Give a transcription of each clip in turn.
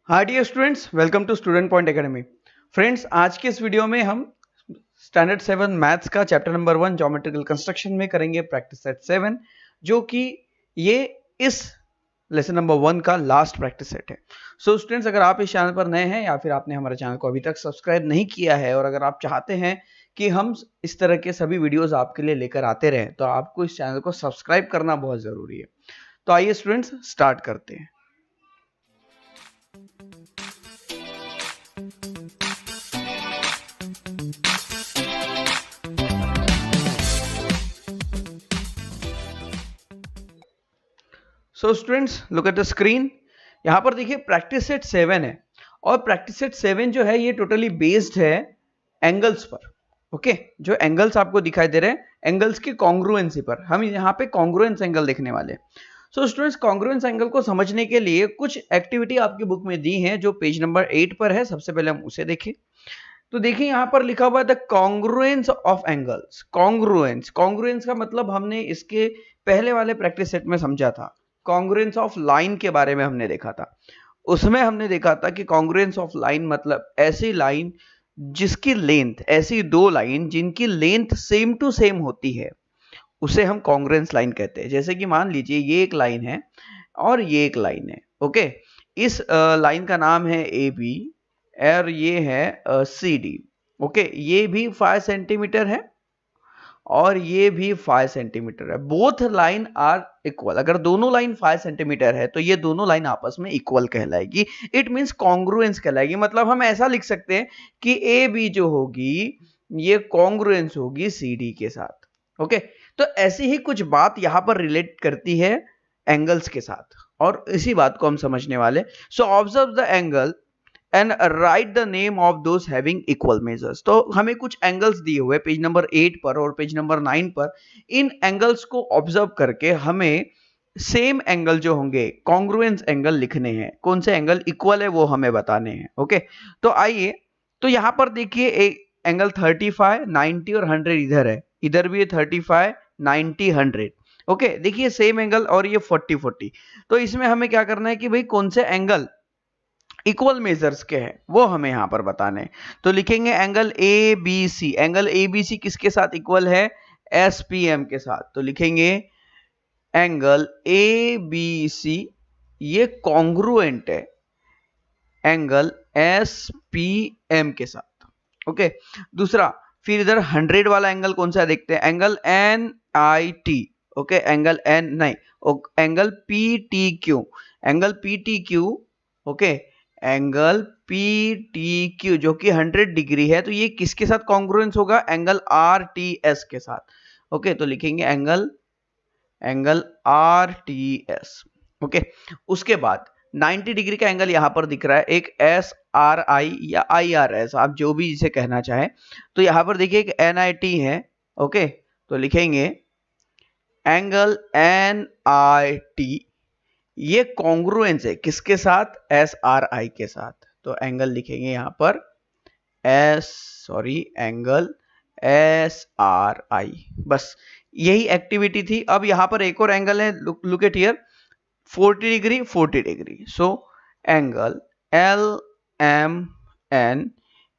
Hi dear students, welcome to student point academy. Friends, आज के इस वीडियो में हम स्टैंडर्ड 7 मैथ्स का चैप्टर नंबर 1 ज्योमेट्रिकल कंस्ट्रक्शन में करेंगे प्रैक्टिस सेट 7, जो कि ये इस लेसन नंबर 1 का लास्ट प्रैक्टिस सेट है। सो स्टूडेंट्स, अगर आप इस चैनल पर नए हैं या फिर आपने हमारे चैनल को अभी तक सब्सक्राइब नहीं किया है और अगर आप चाहते हैं कि हम इस तरह के सभी वीडियोज आपके लिए लेकर आते रहें, तो आपको इस चैनल को सब्सक्राइब करना बहुत जरूरी है। तो आइए स्टूडेंट्स, स्टार्ट करते हैं। So students, look at the screen. यहां पर देखिए प्रैक्टिस सेट 7 है और प्रैक्टिस सेट 7 जो है ये टोटली बेस्ड है एंगल्स पर। ओके, जो एंगल्स आपको दिखाई दे रहे हैं एंगल्स की कॉन्ग्रुएंसी पर, हम यहाँ पे कॉन्ग्रुएंस एंगल देखने वाले हैं। सो स्टूडेंट्स, कॉन्ग्रुएंस एंगल को समझने के लिए कुछ एक्टिविटी आपकी बुक में दी है जो पेज नंबर 8 पर है। सबसे पहले हम उसे देखें। तो देखिए यहां पर लिखा हुआ है the congruence of angles. Congruence का मतलब हमने इसके पहले वाले प्रैक्टिस सेट में समझा था। कॉन्ग्रुएंस ऑफ लाइन के बारे में हमने देखा था। उसमें हमने देखा था कि कॉन्ग्रुएंस ऑफ लाइन मतलब ऐसी लाइन जिसकी लेंथ, ऐसी दो लाइन जिनकी लेंथ सेम टू सेम होती है, उसे हम कॉन्ग्रुएंस लाइन कहते हैं। जैसे कि मान लीजिए ये एक लाइन है और ये एक लाइन है। ओके, इस लाइन का नाम है ए बी और ये है सी डी। ओके, ये भी 5 सेंटीमीटर है और ये भी 5 सेंटीमीटर है। Both line are equal. अगर दोनों लाइन 5 सेंटीमीटर है तो ये दोनों लाइन आपस में इक्वल कहलाएगी। इट मींस कॉन्ग्रुएंस कहलाएगी। मतलब हम ऐसा लिख सकते हैं कि ए बी जो होगी ये कॉन्ग्रुएंस होगी सी डी के साथ। ओके, तो ऐसी ही कुछ बात यहां पर रिलेट करती है एंगल्स के साथ और इसी बात को हम समझने वाले। So observe the angle and right the name of those having equal measures. तो हमें कुछ एंगल्स दिए हुए पेज नंबर 8 पर और पेज नंबर 9 पर। इन एंगल्स को ऑब्जर्व करके हमें सेम एंगल जो होंगे कॉन्ग्रुएंस एंगल लिखने हैं। कौन से एंगल इक्वल है वो हमें बताने हैं। ओके, तो आइए, तो यहां पर देखिए एक एंगल 35, 90 और 100 इधर है, इधर भी है 35, 90, 100। ओके, देखिए सेम एंगल और ये 40, 40। तो इसमें हमें क्या करना है कि भाई कौन से एंगल इक्वल मेजर्स के हैं वो हमें यहां पर बताने हैं। तो लिखेंगे angle A B C. Angle A B C किसके साथ इक्वल है? एस पी एम के साथ। तो लिखेंगे एंगल ए बी सी ये कॉन्ग्रुएंट है एंगल एस पी एम के साथ। ओके, दूसरा फिर इधर 100 वाला एंगल कौन सा है देखते हैं। Angle N I T. Okay, angle N नहीं, angle P T Q. Angle P T Q. Okay, angle P T Q जो कि 100 डिग्री है, तो ये किसके साथ कॉन्ग्रुएंस होगा? एंगल आर टी एस के साथ। ओके, तो लिखेंगे angle R T S. Okay, उसके बाद 90 डिग्री का एंगल यहां पर दिख रहा है, एक एस आर आई या आई आर एस, आप जो भी इसे कहना चाहें। तो यहां पर देखिए एक एन आई टी है। ओके, तो लिखेंगे एंगल एन आई टी ये कॉन्ग्रुएंस है किसके साथ? एस आर आई के साथ। तो एंगल लिखेंगे यहां पर एंगल एस आर आई। बस यही एक्टिविटी थी। अब यहां पर एक और एंगल है, look at here, 40 degree, 40 degree. So angle L M N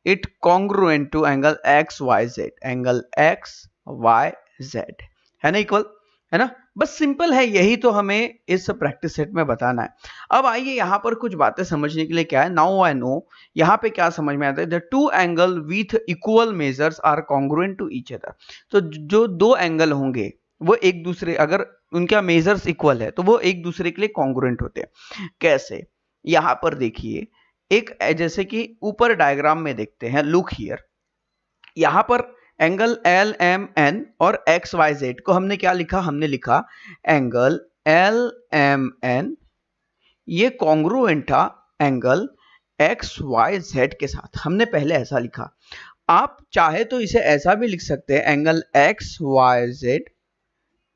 it congruent to angle X Y Z. Angle X Y Z है ना, इक्वल है ना। बस सिंपल है, यही तो हमें इस प्रैक्टिस सेट में बताना है। अब आइए यहां पर कुछ बातें समझने के लिए क्या है। नाउ आई नो यहां पे क्या समझ में आता है। The two angle with equal measures are congruent to each other. तो जो दो एंगल होंगे वो एक दूसरे, अगर उनका मेजर्स इक्वल है तो वो एक दूसरे के लिए कॉन्ग्रुएंट होते हैं। कैसे? यहां पर देखिए, एक जैसे कि ऊपर डायग्राम में देखते हैं, लुक हियर। यहां पर एंगल एल एम एन और एक्स वाई जेड को हमने क्या लिखा? हमने लिखा एंगल एल एम एन ये कॉन्ग्रुएंट था एंगल एक्स वाई जेड के साथ। हमने पहले ऐसा लिखा। आप चाहे तो इसे ऐसा भी लिख सकते हैं, angle X Y Z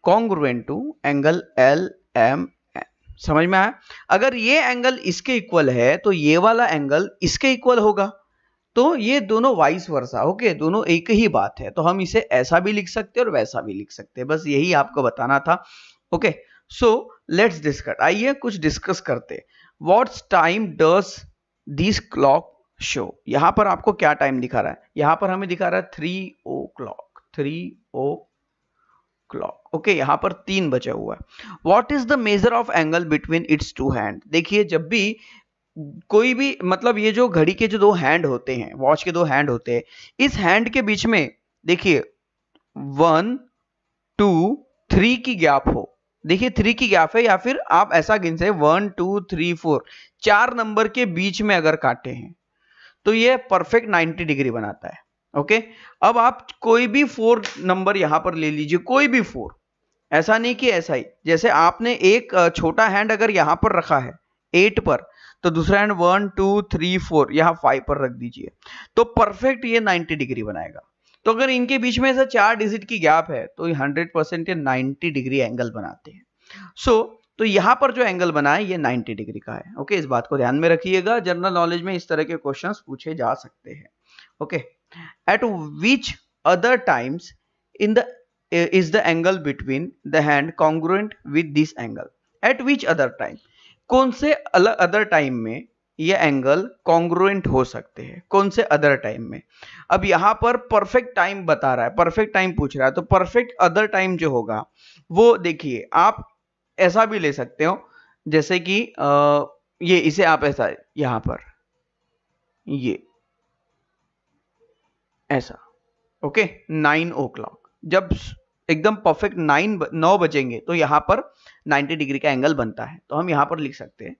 congruent to angle L M N. समझ में आया? अगर ये एंगल इसके इक्वल है तो ये वाला एंगल इसके इक्वल होगा। तो ये दोनों वाइस वर्सा। ओके, दोनों एक ही बात है। तो हम इसे ऐसा भी लिख सकते हैं और वैसा भी लिख सकते हैं। बस यही आपको बताना था। Okay, so let's discuss. आइए कुछ डिस्कस करते। What's time does this clock show, यहां पर आपको क्या टाइम दिखा रहा है, यहां पर हमें दिखा रहा है 3 o'clock, 3 o'clock। ओके, यहां पर 3 बचा हुआ है। What is the measure of angle between its two hand. देखिए जब भी कोई भी मतलब ये जो घड़ी के जो दो हैंड होते हैं, वॉच के दो हैंड होते हैं, इस हैंड के बीच में देखिए 1 2 3 की गैप हो, देखिए 3 की गैप है, या फिर आप ऐसा गिन से 1 2 3 4 4 नंबर के बीच में अगर काटे हैं तो ये परफेक्ट 90 डिग्री बनाता है। ओके, अब आप कोई भी 4 नंबर यहां पर ले लीजिए, कोई भी 4, ऐसा नहीं कि ऐसा ही, जैसे आपने एक छोटा हैंड अगर यहां पर रखा है 8 पर, तो दूसरा हैंड 1 2 3 4 यहां 5 पर रख दीजिए, तो परफेक्ट ये 90 डिग्री बनाएगा। तो अगर इनके बीच में ऐसा 4 डिजिट की गैप है तो 100% ये 90 डिग्री एंगल बनाते हैं। तो यहां पर जो एंगल बना है ये 90 डिग्री का है। ओके, इस बात को ध्यान में रखिएगा, जनरल नॉलेज में इस तरह के क्वेश्चंस पूछे जा सकते हैं। Okay, eight which other times in the is the angle between the hand congruent with this angle, at which other time, कौन से अलग अदर टाइम में ये एंगल कॉन्ग्रुएंट हो सकते हैं, कौन से अदर टाइम में। अब यहां पर परफेक्ट टाइम बता रहा है, परफेक्ट टाइम पूछ रहा है, तो परफेक्ट अदर टाइम जो होगा वो देखिए आप ऐसा भी ले सकते हो, जैसे कि ये इसे आप ऐसा यहां पर ये ऐसा, ओके 9 o'clock, जब एकदम परफेक्ट 9 बजेंगे तो यहां पर 90 डिग्री का एंगल बनता है, तो हम यहां पर लिख सकते हैं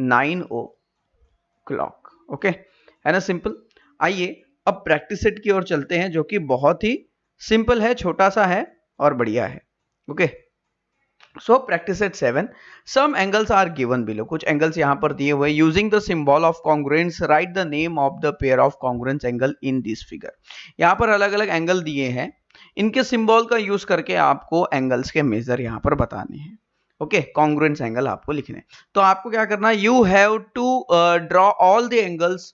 9 o'clock। ओके, है ना सिंपल। आइए अब प्रैक्टिस सेट की ओर चलते हैं, जो कि बहुत ही सिंपल है, छोटा सा है और बढ़िया है। Okay, so practice set 7, some angles are given below, कुछ एंगल्स यहां पर दिए हुए, using the symbol of congruence write the name of the pair of congruence angle in this figure. यहां पर अलग अलग एंगल दिए हैं, इनके सिंबल का यूज करके आपको एंगल्स के मेजर यहां पर बताने हैं। ओके, कॉन्ग्रुएंस एंगल आपको लिखने, तो आपको क्या करना है, you have to draw all the angles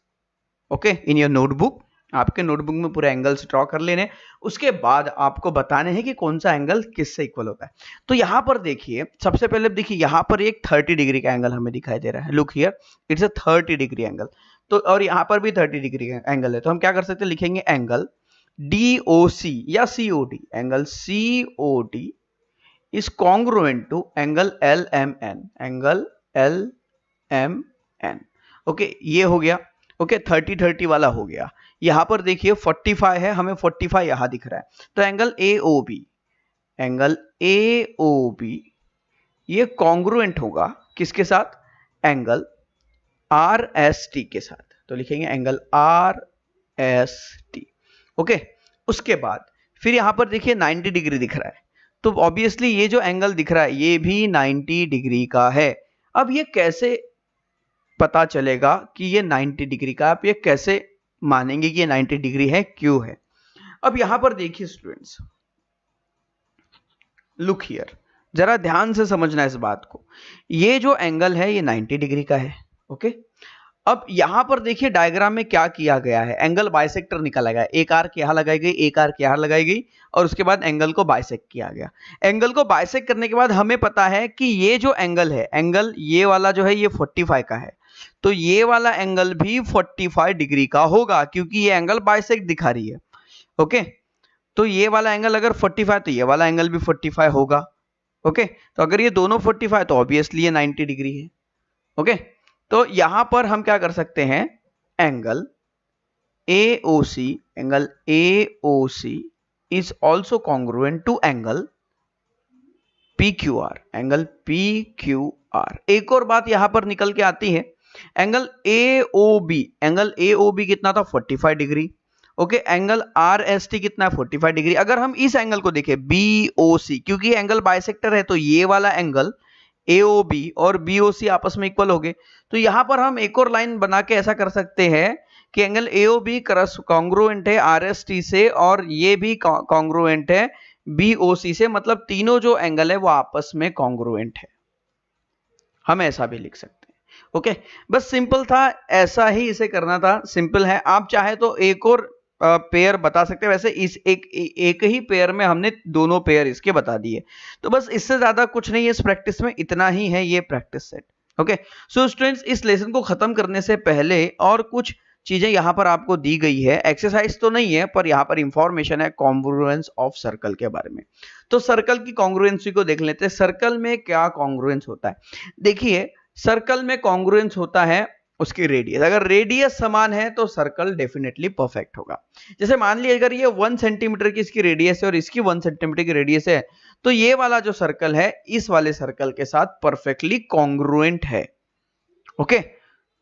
okay in your notebook, आपके नोटबुक में पूरे एंगल्स ड्रॉ कर लेने, उसके बाद आपको बताने हैं कि कौन सा एंगल किससे इक्वल होता है। तो यहां पर देखिए, सबसे पहले देखिए यहां पर एक 30 डिग्री का एंगल हमें दिखाई दे रहा है, look here it's a 30 degree angle, तो और यहां पर भी 30 डिग्री एंगल है, तो हम क्या कर सकते हैं, लिखेंगे एंगल DOC या COD, angle COD is congruent to angle LMN, angle LMN। Okay, ये हो गया। ओके, 30-30 वाला हो गया। यहां पर देखिए 45 है, हमें 45 यहां दिख रहा है, तो एंगल AOB, एंगल AOB ये कॉन्ग्रुएंट होगा किसके साथ, एंगल RST के साथ, तो लिखेंगे एंगल RST। ओके, उसके बाद फिर यहां पर देखिए 90 डिग्री दिख रहा है, तो ऑब्वियसली ये जो एंगल दिख रहा है ये भी 90 डिग्री का है। अब ये कैसे पता चलेगा कि ये 90 डिग्री का, आप ये कैसे मानेंगे कि ये 90 डिग्री है, क्यों है। अब यहां पर देखिए स्टूडेंट्स, लुक हियर, जरा ध्यान से समझना इस बात को, ये जो एंगल है ये 90 डिग्री का है। ओके, अब यहां पर देखिए डायग्राम में क्या किया गया है, एंगल बाइसेक्टर निकाला गया, एक आर्क यहां लगाई गई, एक आर्क यहां लगाई गई, और उसके बाद एंगल को बाइसेक्ट किया गया। एंगल को बाइसेक्ट करने के बाद हमें पता है कि ये जो एंगल है, एंगल ये वाला जो है ये 45 का है, तो ये वाला एंगल भी 45 डिग्री का होगा, क्योंकि ये एंगल बाइसेक्ट दिखा रही है। ओके, तो ये वाला एंगल अगर 45 तो ये वाला एंगल भी 45 होगा। ओके, तो अगर ये दोनों 45 तो ऑब्वियसली ये 90 डिग्री है। ओके, तो यहां पर हम क्या कर सकते हैं, angle AOC, angle AOC is also congruent to angle PQR, angle PQR। एक और बात यहां पर निकल के आती है, एंगल AOB, एंगल AOB कितना था, 45 डिग्री। ओके, एंगल RST कितना है, 45 डिग्री। अगर हम इस एंगल को देखें BOC, क्योंकि एंगल बाइसेक्टर है, तो ये वाला एंगल AOB और BOC आपस में इक्वल हो गए, तो यहां पर हम एक और लाइन बना के ऐसा कर सकते हैं कि एंगल AOB कॉन्ग्रुएंट है RST से, और ये भी कॉन्ग्रुएंट है BOC से, मतलब तीनों जो एंगल है वो आपस में कॉन्ग्रुएंट है, हम ऐसा भी लिख सकते हैं। ओके, बस सिंपल था, ऐसा ही इसे करना था, सिंपल है। आप चाहे तो एक और पेयर बता सकते हैं, वैसे इस एक ही पेयर में हमने दोनों पेयर इसके बता दिए, तो बस इससे ज्यादा कुछ नहीं है इस प्रैक्टिस में, इतना ही है ये practice set. Okay, so students इस लेसन को खत्म करने से पहले और कुछ चीजें यहां पर आपको दी गई है, एक्सरसाइज तो नहीं है पर यहां पर इंफॉर्मेशन है कॉन्ग्रुएंस ऑफ सर्कल के बारे में। तो सर्कल की कॉन्ग्रुएंसी को देख लेते हैं, सर्कल में क्या कॉन्ग्रुएंस होता है। देखिए सर्कल में कॉन्ग्रुएंस होता है उसकी रेडियस, अगर रेडियस समान है तो सर्कल डेफिनेटली परफेक्ट होगा। जैसे मान लीजिए अगर ये 1 सेंटीमीटर की इसकी रेडियस है और इसकी 1 सेंटीमीटर की रेडियस है, तो ये वाला जो सर्कल है इस वाले सर्कल के साथ परफेक्टली कॉन्ग्रुएंट है। ओके,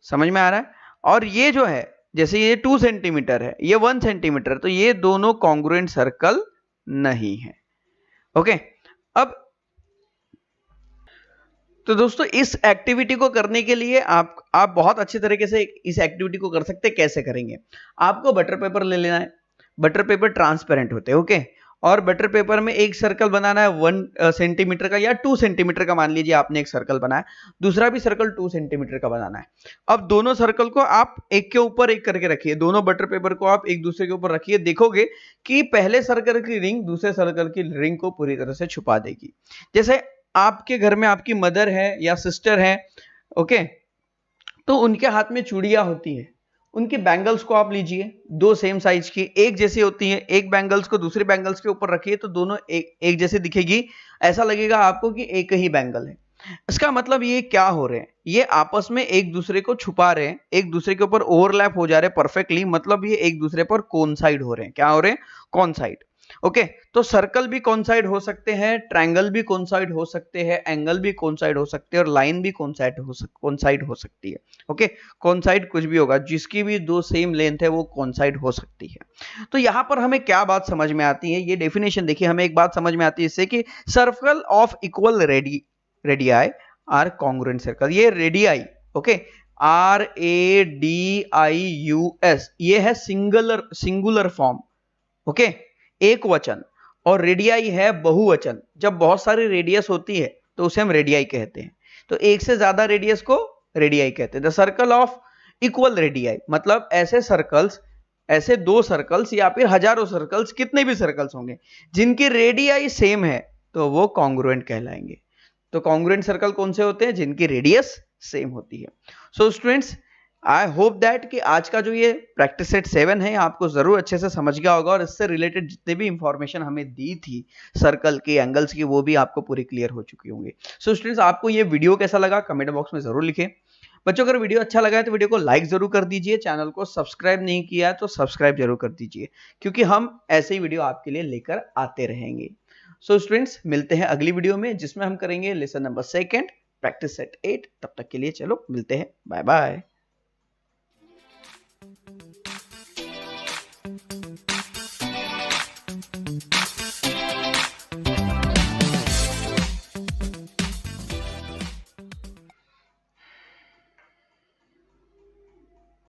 समझ में आ रहा है। और ये जो है जैसे ये 2 सेंटीमीटर है, ये 1 सेंटीमीटर, तो ये दोनों कॉन्ग्रुएंट सर्कल नहीं है। ओके, अब तो दोस्तों इस एक्टिविटी को करने के लिए आप बहुत अच्छे तरीके से इस एक्टिविटी को कर सकते हैं। कैसे करेंगे, आपको बटर पेपर ले लेना है, बटर पेपर ट्रांसपेरेंट होते हैं। ओके, और बटर पेपर में एक सर्कल बनाना है 1 सेंटीमीटर का या 2 सेंटीमीटर का, मान लीजिए आपने एक सर्कल बनाया, दूसरा भी सर्कल 2 सेंटीमीटर का बनाना है। अब दोनों सर्कल को आप एक के ऊपर एक करके रखिए, दोनों बटर पेपर को आप एक दूसरे के ऊपर रखिए, देखोगे कि पहले सर्कल की रिंग दूसरे सर्कल की रिंग को पूरी तरह से छुपा देगी। जैसे आपके घर में आपकी मदर है या सिस्टर है, ओके, तो उनके हाथ में चूड़ियां होती है, उनकी बैंगल्स को आप लीजिए, 2 सेम साइज की एक जैसी होती है, एक बैंगल्स को दूसरी बैंगल्स के ऊपर रखिए तो दोनों एक जैसे दिखेगी, ऐसा लगेगा आपको कि एक ही बैंगल है। इसका मतलब ये क्या हो रहे हैं, ये आपस में एक दूसरे को छुपा रहे हैं, एक दूसरे के ऊपर ओवरलैप हो जा रहे हैं परफेक्टली, मतलब ये एक दूसरे पर कोइंसाइड हो रहे हैं। क्या हो रहे हैं, कोइंसाइड। ओके, तो सर्कल भी कोइंसाइड हो सकते हैं, ट्रायंगल भी कोइंसाइड हो सकते हैं, एंगल भी कोइंसाइड हो सकते हैं और लाइन भी कोइंसाइड हो सकती है। ओके, कोइंसाइड कुछ भी होगा, जिसकी भी 2 सेम लेंथ है वो कोइंसाइड हो सकती है। तो यहां पर हमें क्या बात समझ में आती है, ये डेफिनेशन देखिए, हमें एक बात समझ में आती है इससे कि circle of equal radii are congruent circle. ये रेडियाई, ओके, RADIUS, ये है सिंगुलर फॉर्म, ओके, एक वचन, और रेडियाई है बहुवचन। जब बहुत सारी रेडियस होती है तो उसे हम रेडियाई कहते हैं, तो एक से ज्यादा रेडियस को रेडियाई कहते हैं। The circle of equal radii, मतलब ऐसे सर्कल्स, ऐसे 2 सर्कल्स या फिर हजारों सर्कल्स, कितने भी सर्कल्स होंगे जिनकी रेडियाई सेम है तो वो कॉन्ग्रुएंट कहलाएंगे। तो कॉन्ग्रुएंट सर्कल कौन से होते हैं, जिनकी रेडियस सेम होती है। So students, I hope that कि आज का जो ये प्रैक्टिस सेट 7 है आपको जरूर अच्छे से समझ गया होगा, और इससे रिलेटेड जितने भी इंफॉर्मेशन हमें दी थी सर्कल की, एंगल्स की, वो भी आपको पूरी क्लियर हो चुकी होंगी। सो स्टूडेंट्स, आपको ये वीडियो कैसा लगा कमेंट बॉक्स में जरूर लिखें। बच्चों, अगर वीडियो अच्छा लगा है तो वीडियो को लाइक जरूर कर दीजिए, चैनल को सब्सक्राइब नहीं किया है तो सब्सक्राइब जरूर कर दीजिए, क्योंकि हम ऐसे ही वीडियो आपके लिए लेकर आते रहेंगे। सो स्टूडेंट्स, मिलते हैं अगली वीडियो में जिसमें हम करेंगे लेसन नंबर 2 प्रैक्टिस सेट 8। तब तक के लिए चलो मिलते हैं, बाय बाय।